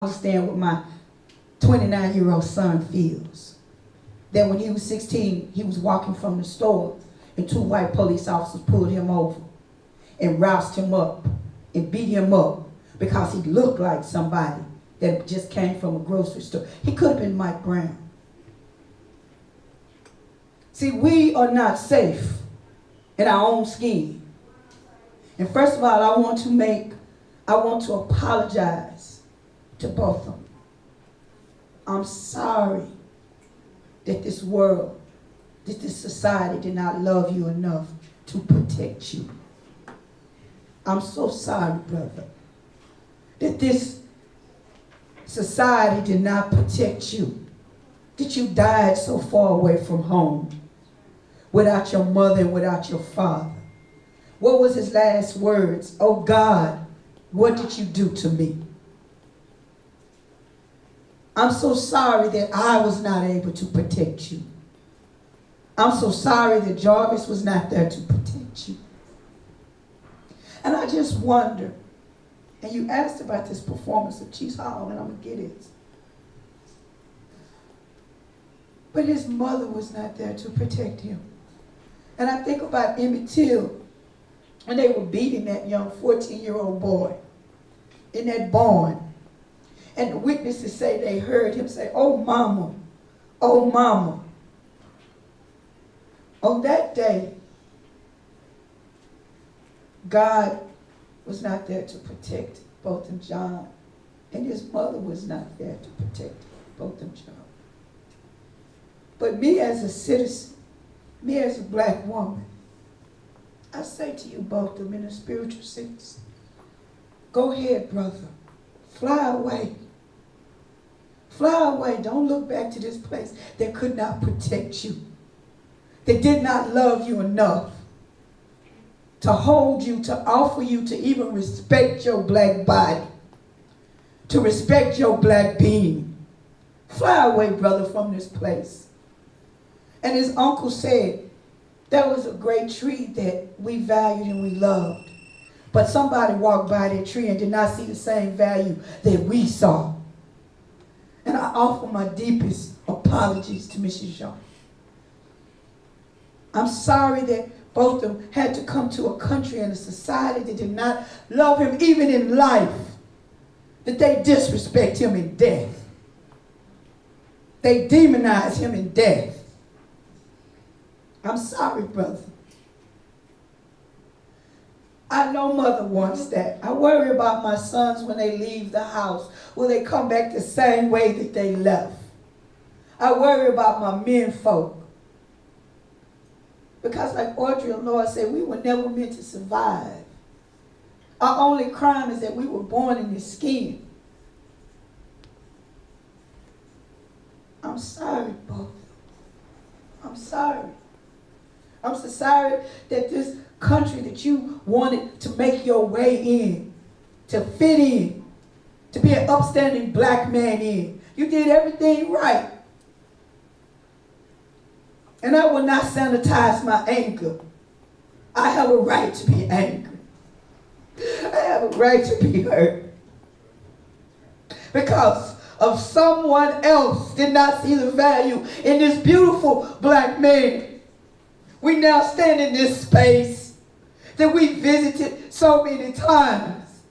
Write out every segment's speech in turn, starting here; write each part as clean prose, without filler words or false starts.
understand what my 29-year-old son feels. That when he was 16, he was walking from the store and two white police officers pulled him over and roused him up and beat him up because he looked like somebody that just came from a grocery store. He could have been Mike Brown. See, we are not safe in our own skin. And first of all, I want to apologize to both of them. I'm sorry that this world, that this society did not love you enough to protect you. I'm so sorry, brother, that this society did not protect you, that you died so far away from home, without your mother and without your father. What was his last words? Oh God, what did you do to me? I'm so sorry that I was not able to protect you. I'm so sorry that Jarvis was not there to protect you. And I just wonder, and you asked about this performance of Chief Hall, and I'm going to get it. But his mother was not there to protect him. And I think about Emmett Till, when they were beating that young 14-year-old boy in that barn. And the witnesses say they heard him say, "Oh, mama, oh, mama." On that day, God was not there to protect Botham Jean, and his mother was not there to protect Botham Jean. But me as a citizen, me as a black woman, I say to you both of them in a spiritual sense, go ahead, brother. Fly away. Fly away. Don't look back to this place that could not protect you, that did not love you enough to hold you, to offer you, to even respect your black body, to respect your black being. Fly away, brother, from this place. And his uncle said, there was a great tree that we valued and we loved. But somebody walked by that tree and did not see the same value that we saw. And I offer my deepest apologies to Mrs. Jean. I'm sorry that both of them had to come to a country and a society that did not love him even in life, that they disrespect him in death. They demonize him in death. I'm sorry, brother. I know mother wants that. I worry about my sons when they leave the house. Will they come back the same way that they left? I worry about my men folk. Because like Audrey and Lord said, we were never meant to survive. Our only crime is that we were born in this skin. I'm sorry, both. I'm sorry. I'm so sorry that this country that you wanted to make your way in, to fit in, to be an upstanding black man in, you did everything right. And I will not sanitize my anger. I have a right to be angry. I have a right to be hurt. Because of someone else did not see the value in this beautiful black man. We now stand in this space that we visited so many times.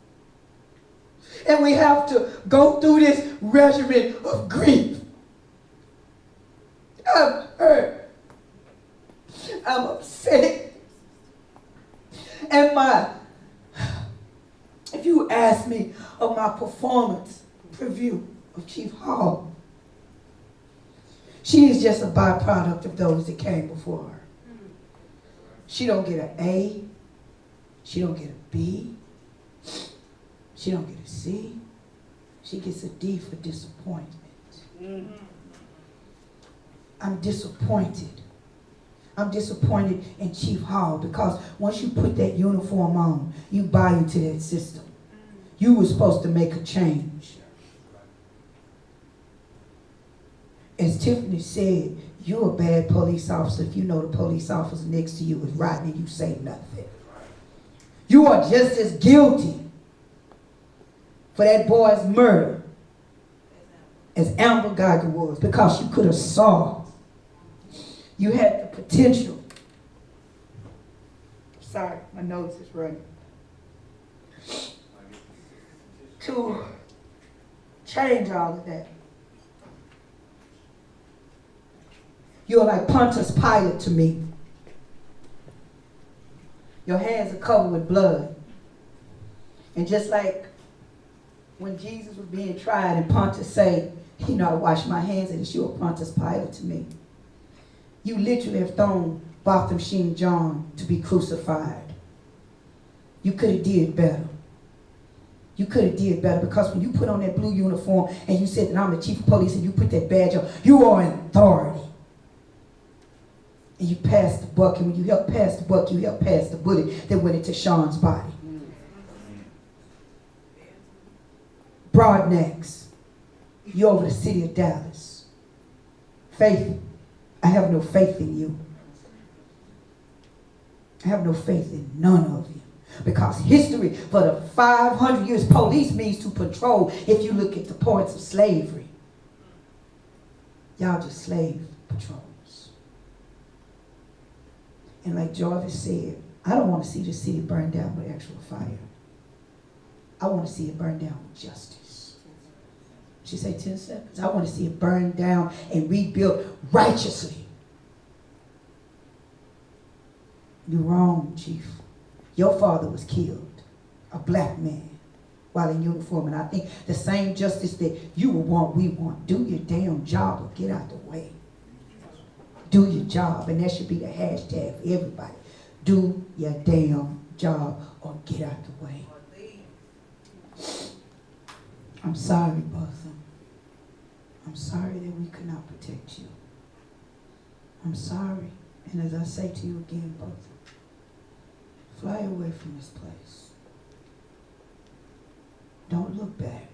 And we have to go through this regimen of grief. I'm hurt. I'm upset. And if you ask me of my performance preview of Chief Hall, she is just a byproduct of those that came before her. She don't get an A. She don't get a B. She don't get a C. She gets a D for disappointment. Mm-hmm. I'm disappointed. I'm disappointed in Chief Hall because once you put that uniform on, you buy into that system. You were supposed to make a change. As Tiffany said, you're a bad police officer if you know the police officer next to you is riding and you say nothing. You are just as guilty for that boy's murder as Amber Geiger was, because you could have saw. You had the potential. Sorry, my nose is running. To change all of that. You're like Pontius Pilate to me. Your hands are covered with blood. And just like when Jesus was being tried and Pontius said, you know, I wash my hands, and you're Pontius Pilate to me. You literally have thrown Botham Sheen John to be crucified. You could have did better. You could have did better, because when you put on that blue uniform and you said that I'm the chief of police and you put that badge on, you are in authority. And you passed the buck, and when you helped pass the buck, you helped pass the bullet that went into Sean's body. Broadnecks, you're over the city of Dallas. Faith, I have no faith in you. I have no faith in none of you. Because history for the 500 years, police means to patrol. If you look at the points of slavery, y'all just slave patrols. And like Jarvis said, I don't want to see the city burned down with actual fire. I want to see it burned down with justice. She said 10 seconds. I want to see it burned down and rebuilt righteously. You're wrong, Chief. Your father was killed, a black man, while in uniform. And I think the same justice that you will want, we want. Do your damn job or get out the way. Do your job. And that should be the hashtag for everybody. Do your damn job or get out the way. I'm sorry, Botham. I'm sorry that we could not protect you. I'm sorry. And as I say to you again, Botham, fly away from this place. Don't look back.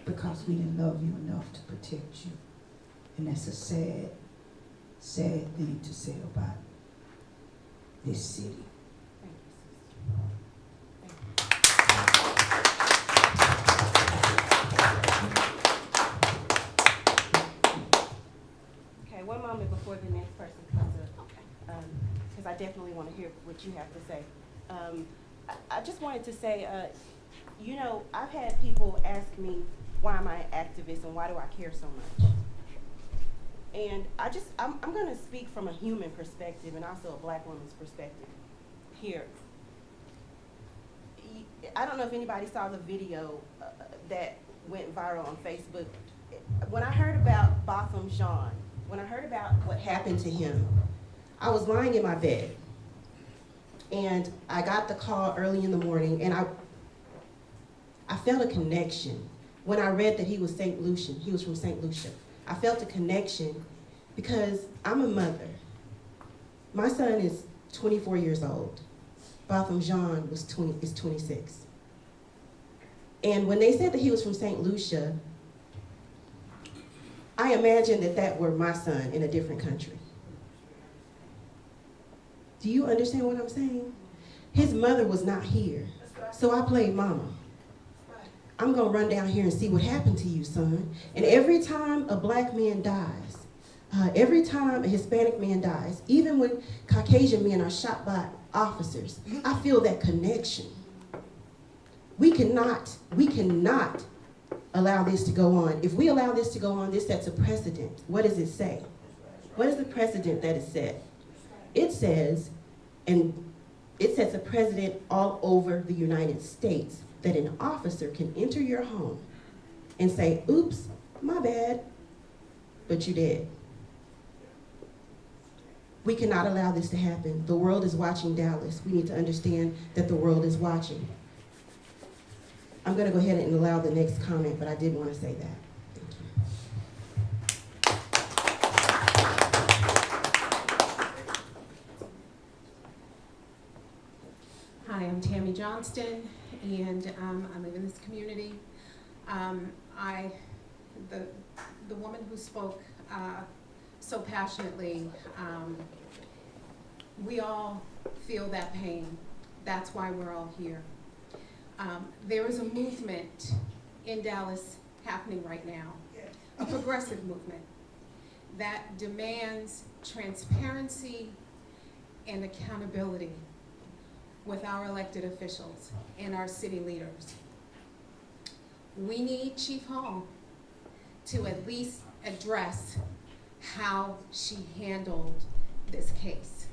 Because we didn't love you enough to protect you. And that's a sad, sad thing to say about this city. Okay, one moment before the next person comes up. Okay. Because I definitely want to hear what you have to say. I just wanted to say, you know, I've had people ask me, why am I an activist and why do I care so much? And I'm going to speak from a human perspective and also a black woman's perspective here. I don't know if anybody saw the video that went viral on Facebook. When I heard about Botham Jean, when I heard about what happened to him, I was lying in my bed. And I got the call early in the morning, and I felt a connection. When I read that he was St. Lucian, he was from St. Lucia, I felt a connection because I'm a mother. My son is 24 years old. Botham Jean is 26. And when they said that he was from St. Lucia, I imagined that that were my son in a different country. Do you understand what I'm saying? His mother was not here, so I played mama. I'm gonna run down here and see what happened to you, son. And every time a black man dies, every time a Hispanic man dies, even when Caucasian men are shot by officers, I feel that connection. We cannot allow this to go on. If we allow this to go on, this sets a precedent. What does it say? What is the precedent that is set? It says, and it sets a precedent all over the United States, that an officer can enter your home and say, oops, my bad, but you did. We cannot allow this to happen. The world is watching Dallas. We need to understand that the world is watching. I'm going to go ahead and allow the next comment, but I did want to say that. Hi, I'm Tammy Johnston, and I live in this community. The woman who spoke so passionately, we all feel that pain. That's why we're all here. There is a movement in Dallas happening right now, a progressive movement that demands transparency and accountability with our elected officials and our city leaders. We need Chief Hall to at least address how she handled this case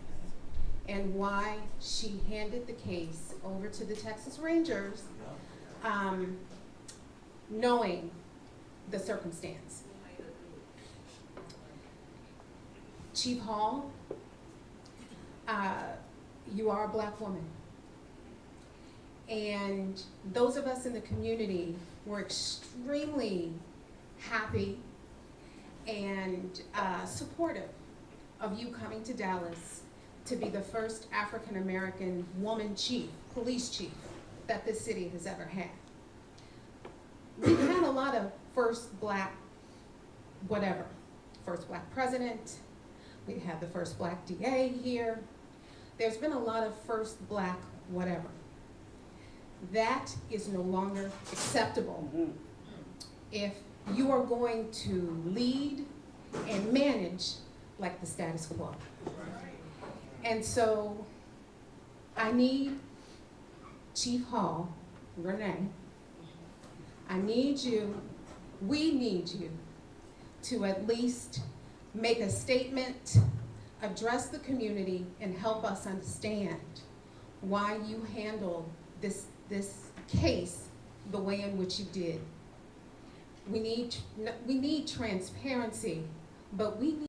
and why she handed the case over to the Texas Rangers, knowing the circumstance. Chief Hall, you are a Black woman. And those of us in the community were extremely happy and supportive of you coming to Dallas to be the first African-American woman chief, police chief, that this city has ever had. We've had a lot of first Black whatever, first Black president, we had the first Black DA here. There's been a lot of first Black whatever. That is no longer acceptable if you are going to lead and manage like the status quo. And so I need Chief Hall, Renee, I need you, we need you to at least make a statement, address the community, and help us understand why you handled this case the way in which you did. We need transparency, but we need